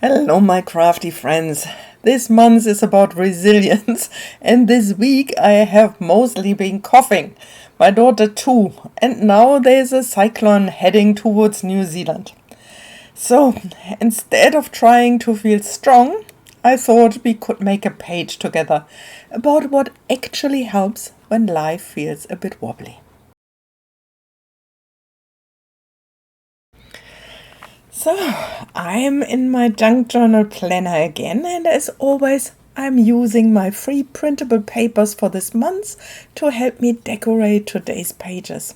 Hello, my crafty friends. This month is about resilience, and this week I have mostly been coughing. My daughter too, and now there's a cyclone heading towards New Zealand. So, instead of trying to feel strong, I thought we could make a page together about what actually helps when life feels a bit wobbly. So, I'm in my junk journal planner again, and as always, I'm using my free printable papers for this month to help me decorate today's pages.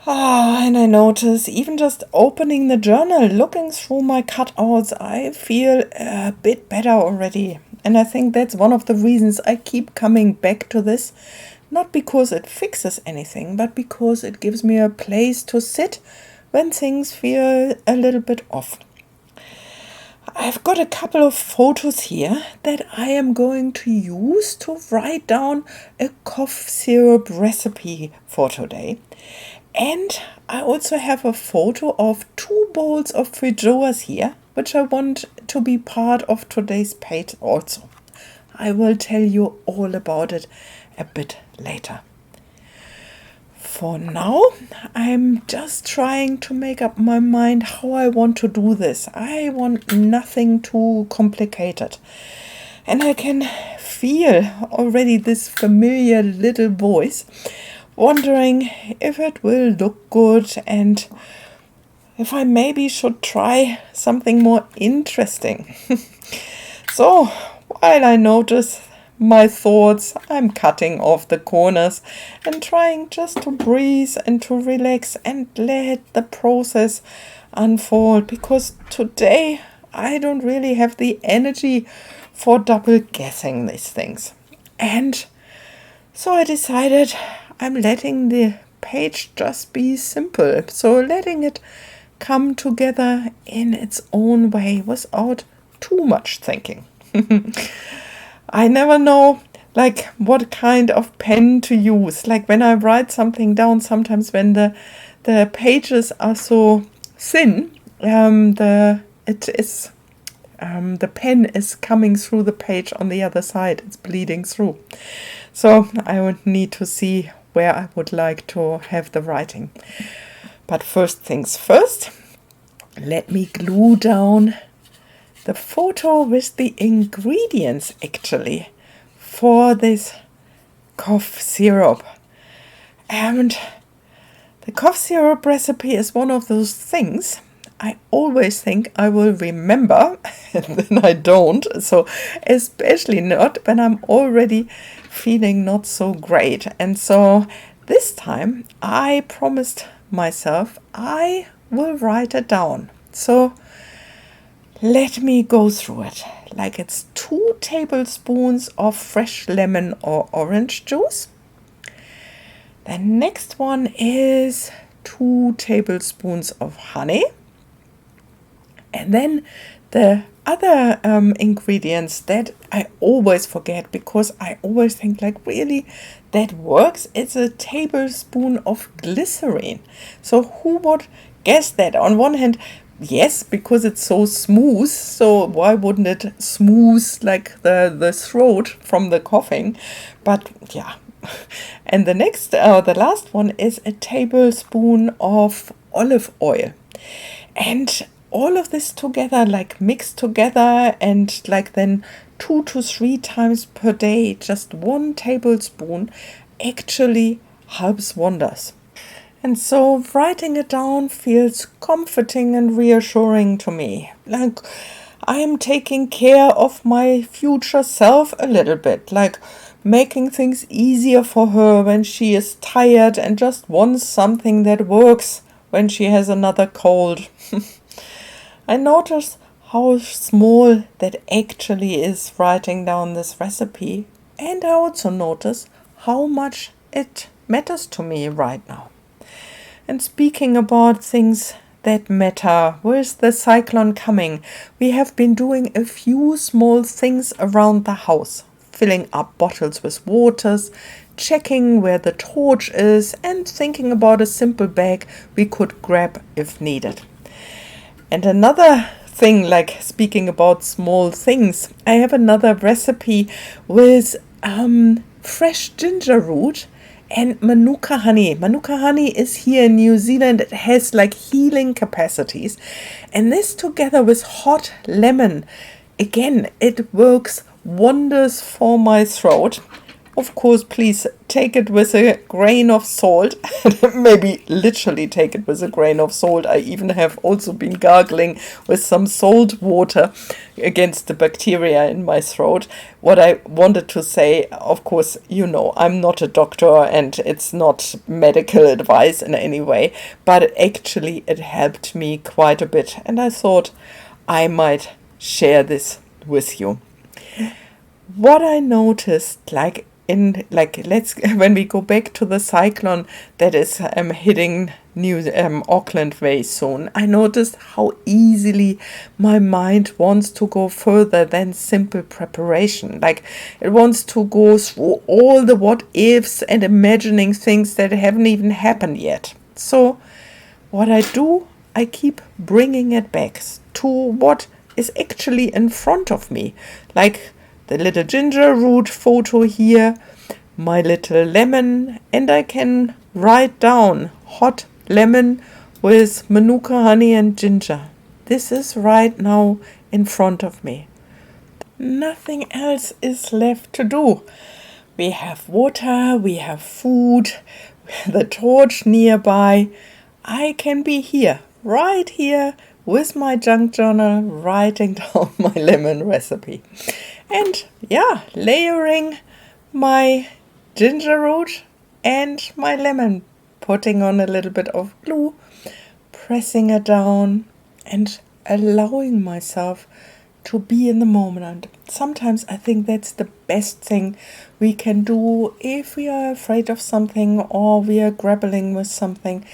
And I notice even just opening the journal, looking through my cutouts, I feel a bit better already. And I think that's one of the reasons I keep coming back to this. Not because it fixes anything, but because it gives me a place to sit when things feel a little bit off. I've got a couple of photos here that I am going to use to write down a cough syrup recipe for today. And I also have a photo of 2 bowls of feijoas here, which I want to be part of today's page also. I will tell you all about it a bit later. For now, I'm just trying to make up my mind how I want to do this. I want nothing too complicated. And I can feel already this familiar little voice wondering if it will look good and if I maybe should try something more interesting. So, while I notice my thoughts, I'm cutting off the corners and trying just to breathe and to relax and let the process unfold, because today I don't really have the energy for double guessing these things. And so I decided I'm letting the page just be simple, so letting it come together in its own way without too much thinking. I never know what kind of pen to use. Like when I write something down, sometimes when the pages are so thin, the pen is coming through the page on the other side. It's bleeding through. So I would need to see where I would like to have the writing. But first things first, let me glue down the photo with the ingredients actually for this cough syrup. And the cough syrup recipe is one of those things I always think I will remember and then I don't. So especially not when I'm already feeling not so great. And so this time I promised myself I will write it down. So let me go through it. Like it's 2 tablespoons of fresh lemon or orange juice. The next one is 2 tablespoons of honey. And then the other ingredients that I always forget because I always think really that works. It's a tablespoon of glycerine. So who would guess that? On one hand, yes, because it's so smooth, so why wouldn't it smooth like the throat from the coughing? But yeah. And the last one is a tablespoon of olive oil. And all of this together, mixed together, and then 2 to 3 times per day, just 1 tablespoon actually helps wonders. And so writing it down feels comforting and reassuring to me. Like I am taking care of my future self a little bit, like making things easier for her when she is tired and just wants something that works when she has another cold. I notice how small that actually is writing down this recipe, and I also notice how much it matters to me right now. And speaking about things that matter, with the cyclone coming, we have been doing a few small things around the house, filling up bottles with waters, checking where the torch is, and thinking about a simple bag we could grab if needed. And another thing, like speaking about small things, I have another recipe with fresh ginger root and manuka honey. Manuka honey is here in New Zealand. It has like healing capacities. And this together with hot lemon, again, it works wonders for my throat. Of course, please take it with a grain of salt. Maybe literally take it with a grain of salt. I even have also been gargling with some salt water against the bacteria in my throat. What I wanted to say, of course, I'm not a doctor and it's not medical advice in any way, but actually it helped me quite a bit. And I thought I might share this with you. What I noticed, when we go back to the cyclone that is hitting Auckland very soon, I noticed how easily my mind wants to go further than simple preparation. Like it wants to go through all the what ifs and imagining things that haven't even happened yet. So what I do, I keep bringing it back to what is actually in front of me, like the little ginger root photo here, my little lemon, and I can write down hot lemon with manuka honey and ginger. This is right now in front of me. Nothing else is left to do. We have water, we have food, the torch nearby. I can be here, right here, with my junk journal, writing down my lemon recipe. And layering my ginger root and my lemon, putting on a little bit of glue, pressing it down and allowing myself to be in the moment. Sometimes I think that's the best thing we can do if we are afraid of something or we are grappling with something.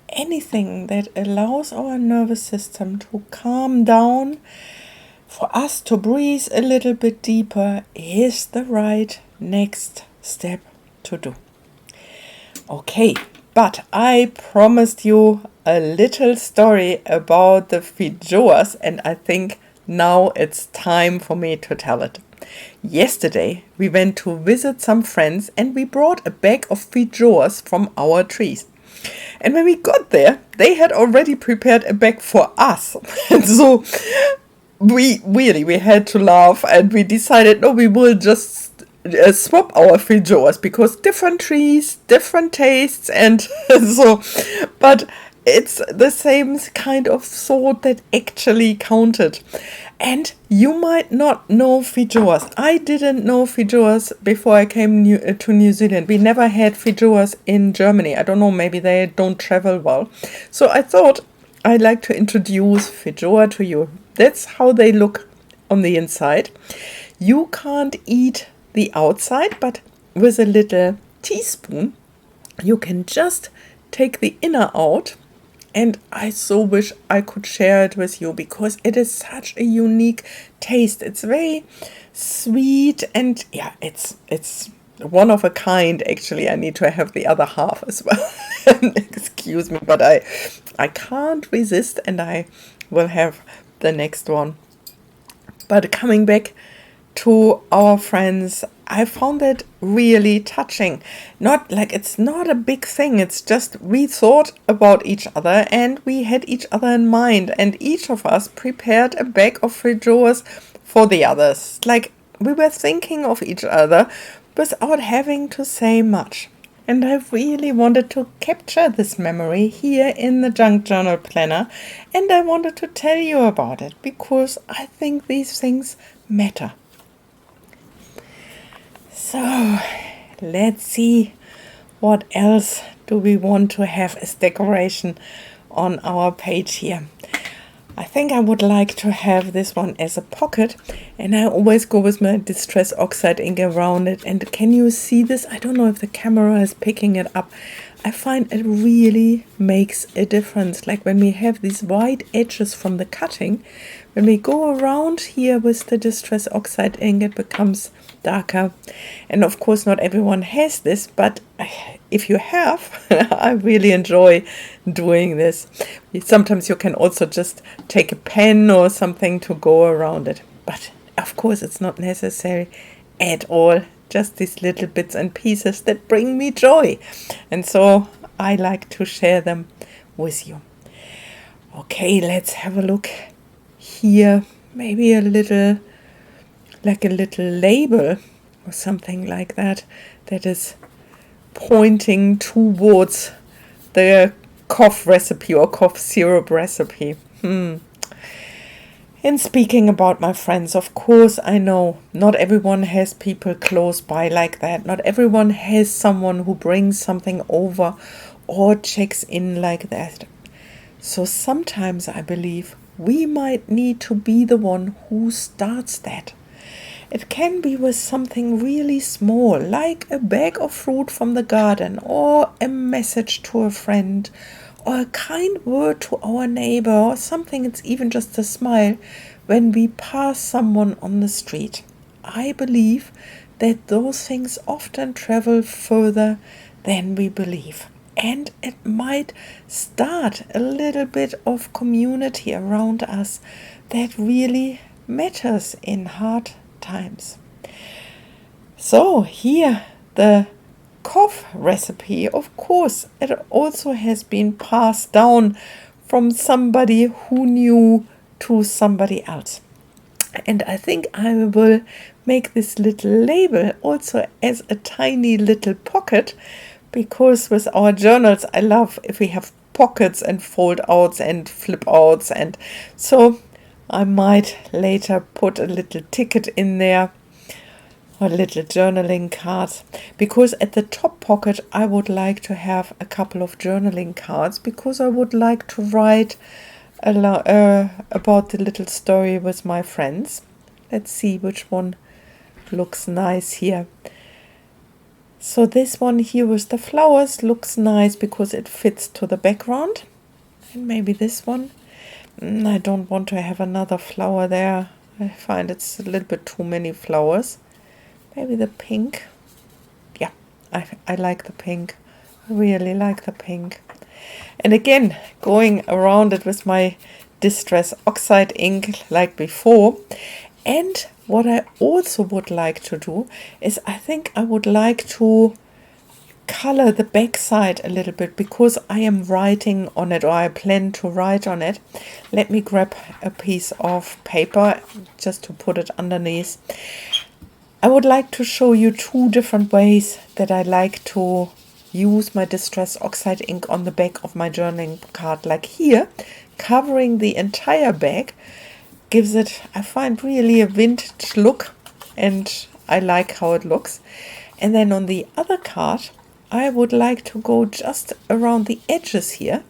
Anything that allows our nervous system to calm down, for us to breathe a little bit deeper, is the right next step to do. Okay, but I promised you a little story about the feijoas, and I think now it's time for me to tell it. Yesterday we went to visit some friends and we brought a bag of feijoas from our trees. And when we got there, they had already prepared a bag for us. And so we had to laugh, and we decided, no, we will just swap our feijoas, because different trees, different tastes, and so, but it's the same kind of thought that actually counted. And you might not know feijoas. I didn't know feijoas before I came to New Zealand. We never had feijoas in Germany. I don't know, maybe they don't travel well. So I thought I'd like to introduce feijoa to you. That's how they look on the inside. You can't eat the outside, but with a little teaspoon, you can just take the inner out. And I so wish I could share it with you, because it is such a unique taste. It's very sweet and it's one of a kind. Actually, I need to have the other half as well. Excuse me, but I can't resist, and I will have the next one. But coming back to our friends, I found that really touching. It's not a big thing. It's just we thought about each other and we had each other in mind, and each of us prepared a bag of feijoas for the others. Like we were thinking of each other without having to say much. And I really wanted to capture this memory here in the Junk Journal Planner, and I wanted to tell you about it because I think these things matter. So, let's see, what else do we want to have as decoration on our page here. I think I would like to have this one as a pocket, and I always go with my Distress Oxide ink around it. And can you see this? I don't know if the camera is picking it up. I find it really makes a difference. Like when we have these white edges from the cutting, when we go around here with the Distress Oxide ink, it becomes darker. And of course, not everyone has this, but if you have, I really enjoy doing this. Sometimes you can also just take a pen or something to go around it. But of course, it's not necessary at all. Just these little bits and pieces that bring me joy. And so I like to share them with you. Okay, let's have a look here. Maybe a little, like a little label or something like that, that is pointing towards the cough recipe or cough syrup recipe. And speaking about my friends, of course, I know not everyone has people close by like that. Not everyone has someone who brings something over or checks in like that. So sometimes I believe we might need to be the one who starts that. It can be with something really small, like a bag of fruit from the garden, or a message to a friend, or a kind word to our neighbor, or something. It's even just a smile when we pass someone on the street. I believe that those things often travel further than we believe. And it might start a little bit of community around us that really matters in hard times. So here the cough recipe, of course, it also has been passed down from somebody who knew to somebody else. And I think I will make this little label also as a tiny little pocket, because with our journals, I love if we have pockets and fold outs and flip outs. And so I might later put a little ticket in there, or little journaling cards, because at the top pocket I would like to have a couple of journaling cards, because I would like to write about the little story with my friends. Let's see which one looks nice here. So this one here with the flowers looks nice because it fits to the background. And maybe this one. I don't want to have another flower there. I find it's a little bit too many flowers. Maybe the pink. Yeah, I like the pink. I really like the pink. And again, going around it with my Distress Oxide ink like before. And what I also would like to do is, I think I would like to color the back side a little bit, because I am writing on it, or I plan to write on it. Let me grab a piece of paper just to put it underneath. I would like to show you two different ways that I like to use my Distress Oxide ink on the back of my journaling card. Like here, covering the entire bag gives it, I find, really a vintage look, and I like how it looks. And then on the other card, I would like to go just around the edges here,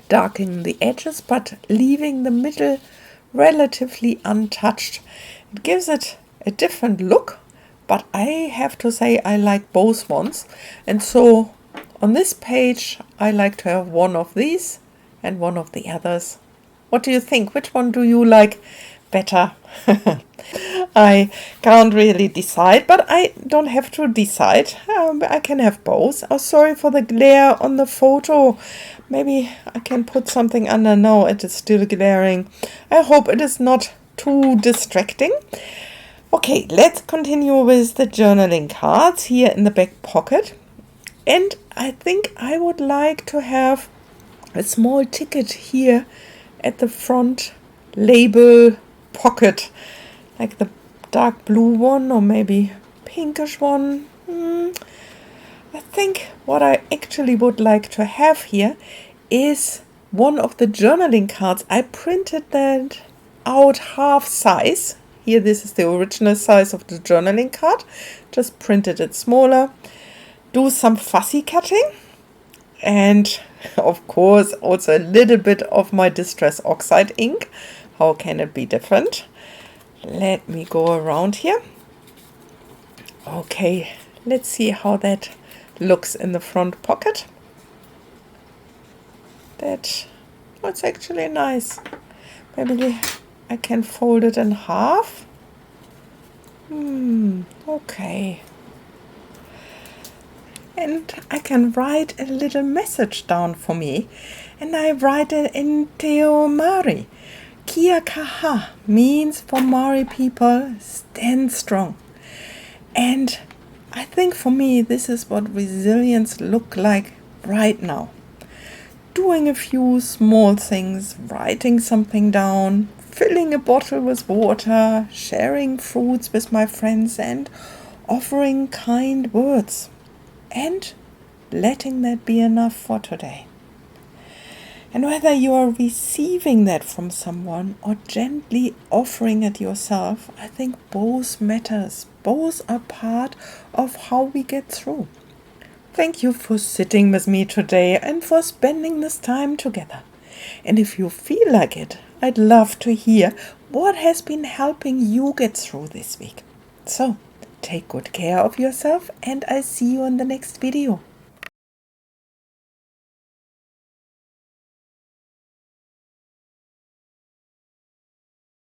darkening the edges, but leaving the middle relatively untouched. It gives it a different look, but I have to say I like both ones. And so on this page, I like to have one of these and one of the others. What do you think? Which one do you like better? I can't really decide, but I don't have to decide. I can have both. Oh, sorry for the glare on the photo. Maybe I can put something under. No, it is still glaring. I hope it is not too distracting. Okay, let's continue with the journaling cards here in the back pocket. And I think I would like to have a small ticket here at the front label pocket, like the dark blue one, or maybe pinkish one. I think what I actually would like to have here is one of the journaling cards. I printed that out half size. Here, this is the original size of the journaling card. Just printed it smaller. Do some fussy cutting. And of course, also a little bit of my Distress Oxide ink. How can it be different? Let me go around here. Okay, let's see how that looks in the front pocket. That's actually nice. Maybe I can fold it in half. Okay. And I can write a little message down for me. And I write it in Te Maori. Kia kaha means for Maori people, stand strong. And I think for me, this is what resilience look like right now. Doing a few small things, writing something down, filling a bottle with water, sharing fruits with my friends, and offering kind words. And letting that be enough for today. And whether you are receiving that from someone or gently offering it yourself, I think both matters. Both are part of how we get through. Thank you for sitting with me today and for spending this time together. And if you feel like it, I'd love to hear what has been helping you get through this week. So, take good care of yourself and I'll see you in the next video.